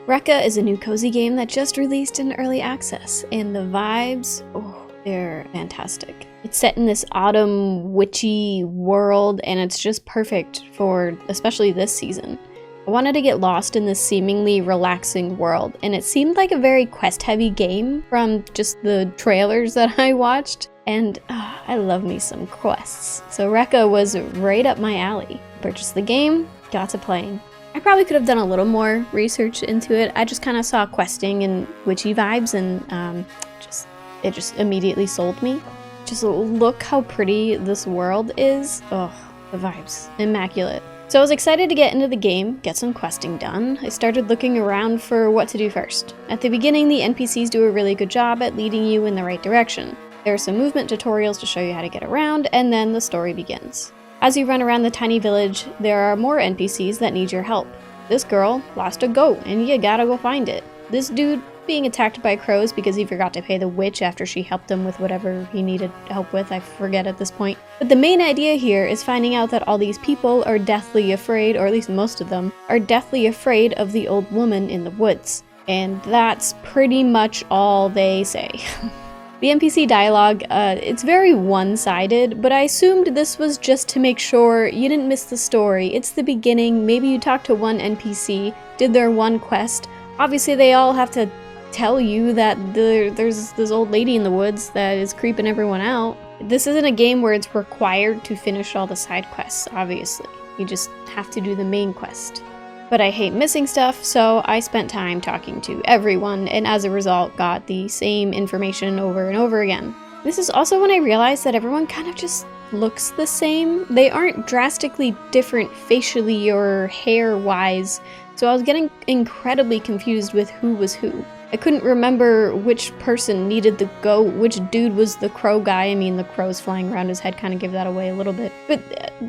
REKA is a new cozy game that just released in early access, and the vibes, oh, they're fantastic. It's set in this autumn witchy world, and it's just perfect for especially this season. I wanted to get lost in this seemingly relaxing world, and it seemed like a very quest-heavy game from just the trailers that I watched, and I love me some quests. So REKA was right up my alley. Purchased the game, got to playing. I probably could have done a little more research into it. I just kind of saw questing and witchy vibes, and it just immediately sold me. Just look how pretty this world is. Oh, the vibes, immaculate. So I was excited to get into the game, get some questing done. I started looking around for what to do first. At the beginning, the NPCs do a really good job at leading you in the right direction. There are some movement tutorials to show you how to get around, and then the story begins. As you run around the tiny village, there are more NPCs that need your help. This girl lost a goat, and you gotta go find it. This dude being attacked by crows because he forgot to pay the witch after she helped him with whatever he needed help with, I forget at this point. But the main idea here is finding out that all these people are deathly afraid, or at least most of them, are deathly afraid of the old woman in the woods. And that's pretty much all they say. The NPC dialogue, it's very one-sided, but I assumed this was just to make sure you didn't miss the story. It's the beginning, maybe you talked to one NPC, did their one quest. Obviously they all have to tell you that there's this old lady in the woods that is creeping everyone out. This isn't a game where it's required to finish all the side quests, obviously. You just have to do the main quest. But I hate missing stuff, so I spent time talking to everyone, and as a result got the same information over and over again. This is also when I realized that everyone kind of just looks the same. They aren't drastically different facially or hair-wise, so I was getting incredibly confused with who was who. I couldn't remember which person needed the goat, which dude was the crow guy. I mean, the crows flying around his head kind of give that away a little bit. But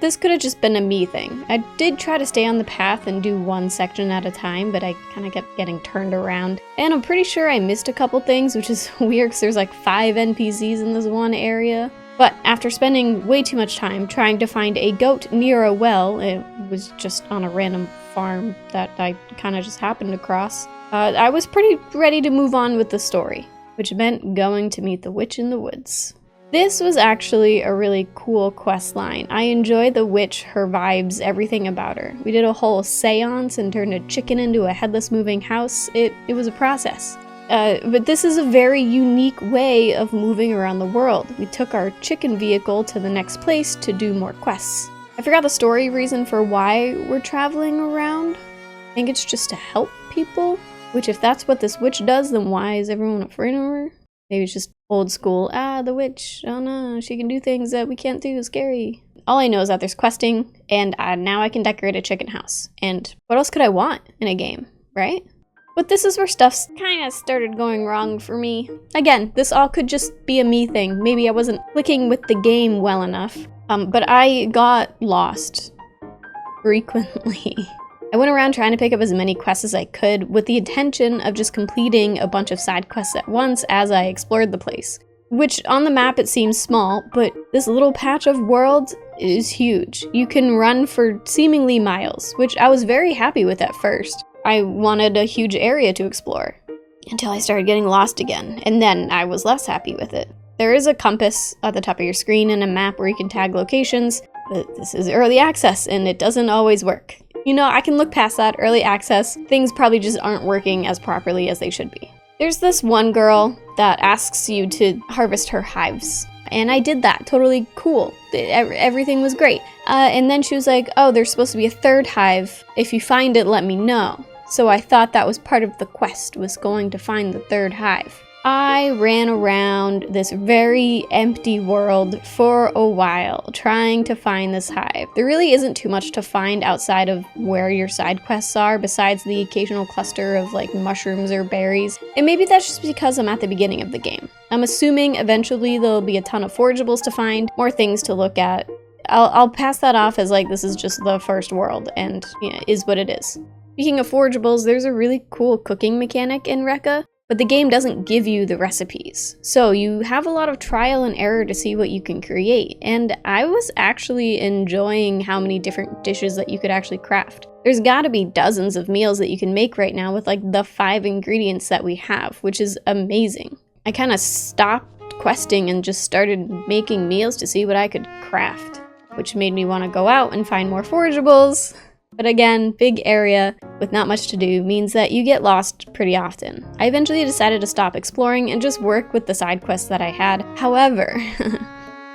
this could have just been a me thing. I did try to stay on the path and do one section at a time, but I kind of kept getting turned around. And I'm pretty sure I missed a couple things, which is weird because there's like 5 NPCs in this one area. But after spending way too much time trying to find a goat near a well, it was just on a random farm that I kind of just happened across, I was pretty ready to move on with the story, which meant going to meet the witch in the woods. This was actually a really cool quest line. I enjoyed the witch, her vibes, everything about her. We did a whole seance and turned a chicken into a headless moving house. It was a process. But this is a very unique way of moving around the world. We took our chicken vehicle to the next place to do more quests. I forgot the story reason for why we're traveling around. I think it's just to help people, which if that's what this witch does, then why is everyone afraid of her? Maybe it's just old school, the witch, oh no, she can do things that we can't do, scary. All I know is that there's questing, and now I can decorate a chicken house. And what else could I want in a game, right? But this is where stuff kind of started going wrong for me. Again, this all could just be a me thing. Maybe I wasn't clicking with the game well enough. But I got lost frequently. I went around trying to pick up as many quests as I could with the intention of just completing a bunch of side quests at once as I explored the place. Which on the map it seems small, but this little patch of world is huge. You can run for seemingly miles, which I was very happy with at first. I wanted a huge area to explore, until I started getting lost again, and then I was less happy with it. There is a compass at the top of your screen and a map where you can tag locations, but this is early access and it doesn't always work. You know, I can look past that, early access, things probably just aren't working as properly as they should be. There's this one girl that asks you to harvest her hives, and I did that, totally cool. Everything was great. And then she was like, oh, there's supposed to be a 3rd hive. If you find it, let me know. So I thought that was part of the quest, was going to find the 3rd hive. I ran around this very empty world for a while, trying to find this hive. There really isn't too much to find outside of where your side quests are, besides the occasional cluster of like mushrooms or berries. And maybe that's just because I'm at the beginning of the game. I'm assuming eventually there'll be a ton of forageables to find, more things to look at. I'll pass that off as like this is just the first world and is what it is. Speaking of forageables, there's a really cool cooking mechanic in REKA. But the game doesn't give you the recipes. So you have a lot of trial and error to see what you can create. And I was actually enjoying how many different dishes that you could actually craft. There's gotta be dozens of meals that you can make right now with like the 5 ingredients that we have, which is amazing. I kind of stopped questing and just started making meals to see what I could craft, which made me want to go out and find more forageables. But again, big area with not much to do means that you get lost pretty often. I eventually decided to stop exploring and just work with the side quests that I had. However,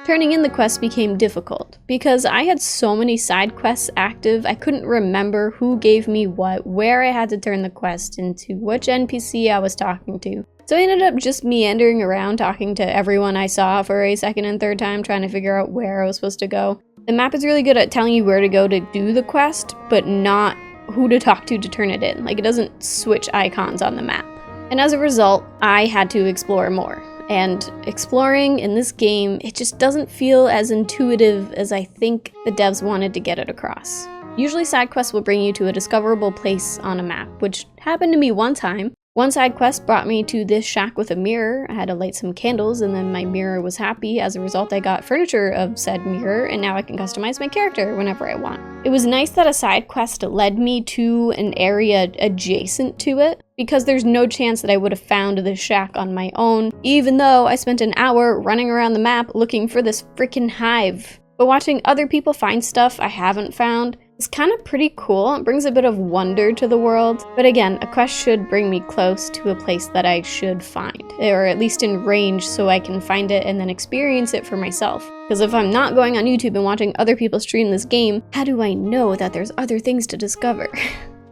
turning in the quests became difficult because I had so many side quests active, I couldn't remember who gave me what, where I had to turn the quest into, which NPC I was talking to. So I ended up just meandering around talking to everyone I saw for a second and third time, trying to figure out where I was supposed to go. The map is really good at telling you where to go to do the quest, but not who to talk to turn it in. Like, it doesn't switch icons on the map. And as a result, I had to explore more. And exploring in this game, it just doesn't feel as intuitive as I think the devs wanted to get it across. Usually side quests will bring you to a discoverable place on a map, which happened to me one time. One side quest brought me to this shack with a mirror. I had to light some candles and then my mirror was happy. As a result, I got furniture of said mirror and now I can customize my character whenever I want. It was nice that a side quest led me to an area adjacent to it because there's no chance that I would have found this shack on my own, even though I spent an hour running around the map looking for this freaking hive. But watching other people find stuff I haven't found is kind of pretty cool. It brings a bit of wonder to the world. But again, a quest should bring me close to a place that I should find, or at least in range so I can find it and then experience it for myself. Because if I'm not going on YouTube and watching other people stream this game, how do I know that there's other things to discover?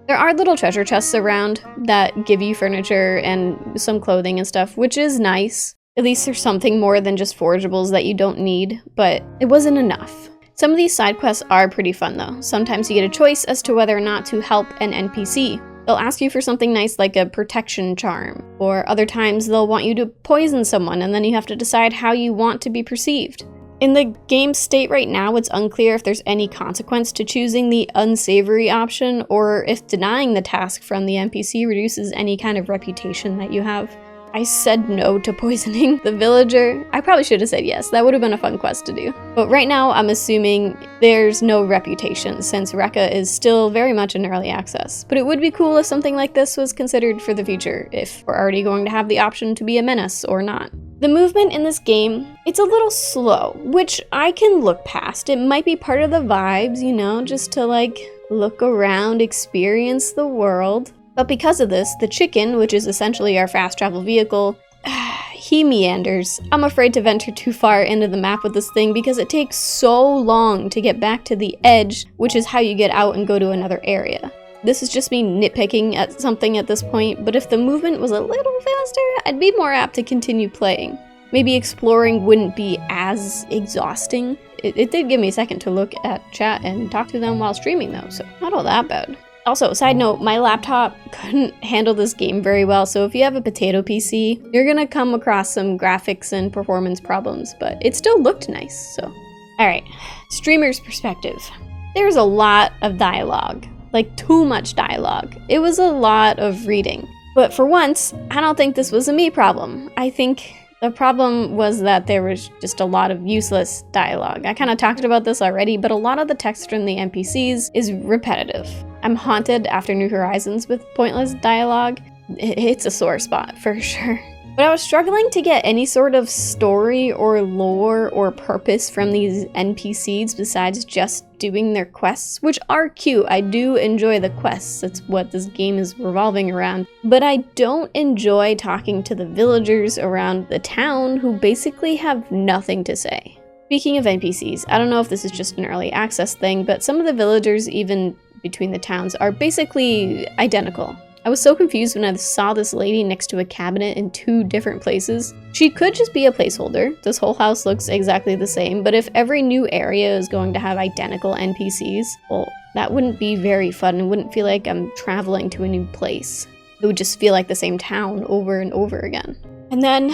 There are little treasure chests around that give you furniture and some clothing and stuff, which is nice. At least there's something more than just forageables that you don't need, but it wasn't enough. Some of these side quests are pretty fun though. Sometimes you get a choice as to whether or not to help an NPC. They'll ask you for something nice like a protection charm, or other times they'll want you to poison someone and then you have to decide how you want to be perceived. In the game state right now, it's unclear if there's any consequence to choosing the unsavory option or if denying the task from the NPC reduces any kind of reputation that you have. I said no to poisoning the villager. I probably should have said yes. That would have been a fun quest to do. But right now, I'm assuming there's no reputation since REKA is still very much in early access. But it would be cool if something like this was considered for the future, if we're already going to have the option to be a menace or not. The movement in this game, it's a little slow, which I can look past. It might be part of the vibes, you know, just to like look around, experience the world. But because of this, the chicken, which is essentially our fast travel vehicle, he meanders. I'm afraid to venture too far into the map with this thing because it takes so long to get back to the edge, which is how you get out and go to another area. This is just me nitpicking at something at this point, but if the movement was a little faster, I'd be more apt to continue playing. Maybe exploring wouldn't be as exhausting. It did give me a second to look at chat and talk to them while streaming though, so not all that bad. Also, side note, my laptop couldn't handle this game very well, so if you have a potato PC, you're gonna come across some graphics and performance problems, but it still looked nice, so. Alright, streamer's perspective. There's a lot of dialogue, like too much dialogue. It was a lot of reading. But for once, I don't think this was a me problem. I think the problem was that there was just a lot of useless dialogue. I kind of talked about this already, but a lot of the text from the NPCs is repetitive. I'm haunted after New Horizons with pointless dialogue. It's a sore spot for sure. But I was struggling to get any sort of story or lore or purpose from these NPCs besides just doing their quests, which are cute. I do enjoy the quests. That's what this game is revolving around. But I don't enjoy talking to the villagers around the town who basically have nothing to say. Speaking of NPCs, I don't know if this is just an early access thing, but some of the villagers, even between the towns, are basically identical. I was so confused when I saw this lady next to a cabinet in 2 different places. She could just be a placeholder. This whole house looks exactly the same, but if every new area is going to have identical NPCs, well, that wouldn't be very fun and wouldn't feel like I'm traveling to a new place. It would just feel like the same town over and over again. And then,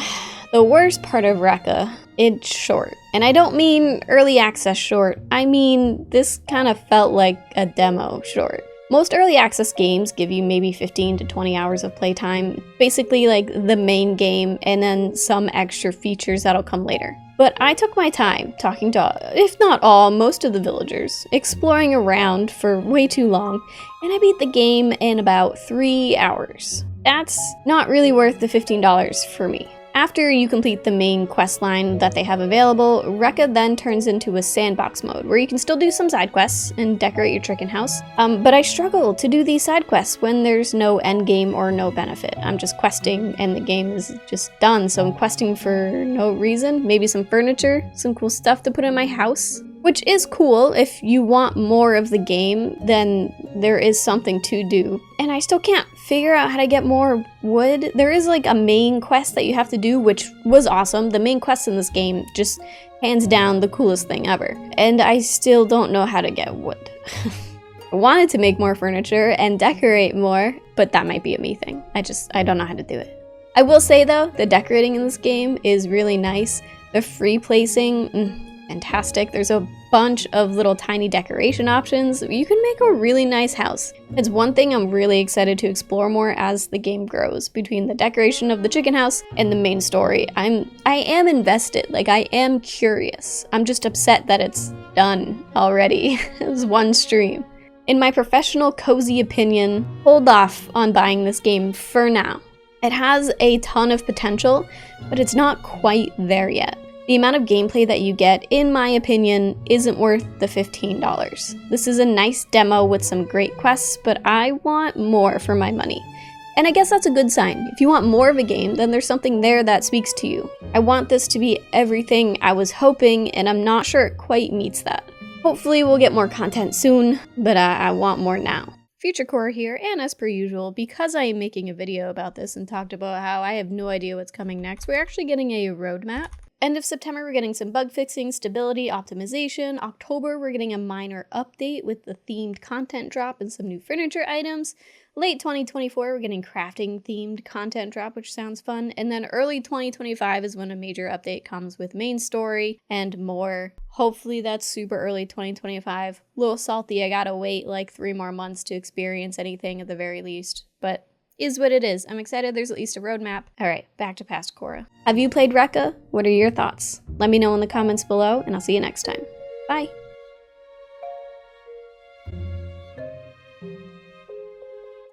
the worst part of REKA, it's short. And I don't mean early access short, I mean this kind of felt like a demo short. Most early access games give you maybe 15 to 20 hours of playtime, basically like the main game and then some extra features that'll come later. But I took my time talking to, if not all, most of the villagers, exploring around for way too long, and I beat the game in about 3 hours. That's not really worth the $15 for me. After you complete the main quest line that they have available, REKA then turns into a sandbox mode, where you can still do some side quests and decorate your chicken house. But I struggle to do these side quests when there's no end game or no benefit. I'm just questing and the game is just done, so I'm questing for no reason. Maybe some furniture, some cool stuff to put in my house. Which is cool. If you want more of the game, then there is something to do. And I still can't figure out how to get more wood. There is like a main quest that you have to do, which was awesome. The main quest in this game, just hands down the coolest thing ever. And I still don't know how to get wood. I wanted to make more furniture and decorate more, but that might be a me thing. I don't know how to do it. I will say though, the decorating in this game is really nice. The free placing, fantastic. There's a bunch of little tiny decoration options. You can make a really nice house. It's one thing I'm really excited to explore more as the game grows. Between the decoration of the chicken house and the main story, I am invested. Like, I am curious. I'm just upset that it's done already. It was one stream. In my professional cozy opinion, hold off on buying this game for now. It has a ton of potential, but it's not quite there yet. The amount of gameplay that you get, in my opinion, isn't worth the $15. This is a nice demo with some great quests, but I want more for my money. And I guess that's a good sign. If you want more of a game, then there's something there that speaks to you. I want this to be everything I was hoping, and I'm not sure it quite meets that. Hopefully we'll get more content soon, but I want more now. Future Core here, and as per usual, because I am making a video about this and talked about how I have no idea what's coming next, we're actually getting a roadmap. End of September, we're getting some bug fixing, stability, optimization. October, we're getting a minor update with the themed content drop and some new furniture items. Late 2024, we're getting crafting themed content drop, which sounds fun. And then early 2025 is when a major update comes with main story and more. Hopefully that's super early 2025. A little salty, I gotta wait like 3 more months to experience anything at the very least, but is what it is. I'm excited there's at least a roadmap. All right, back to past Cora. Have you played REKA? What are your thoughts? Let me know in the comments below, and I'll see you next time. Bye.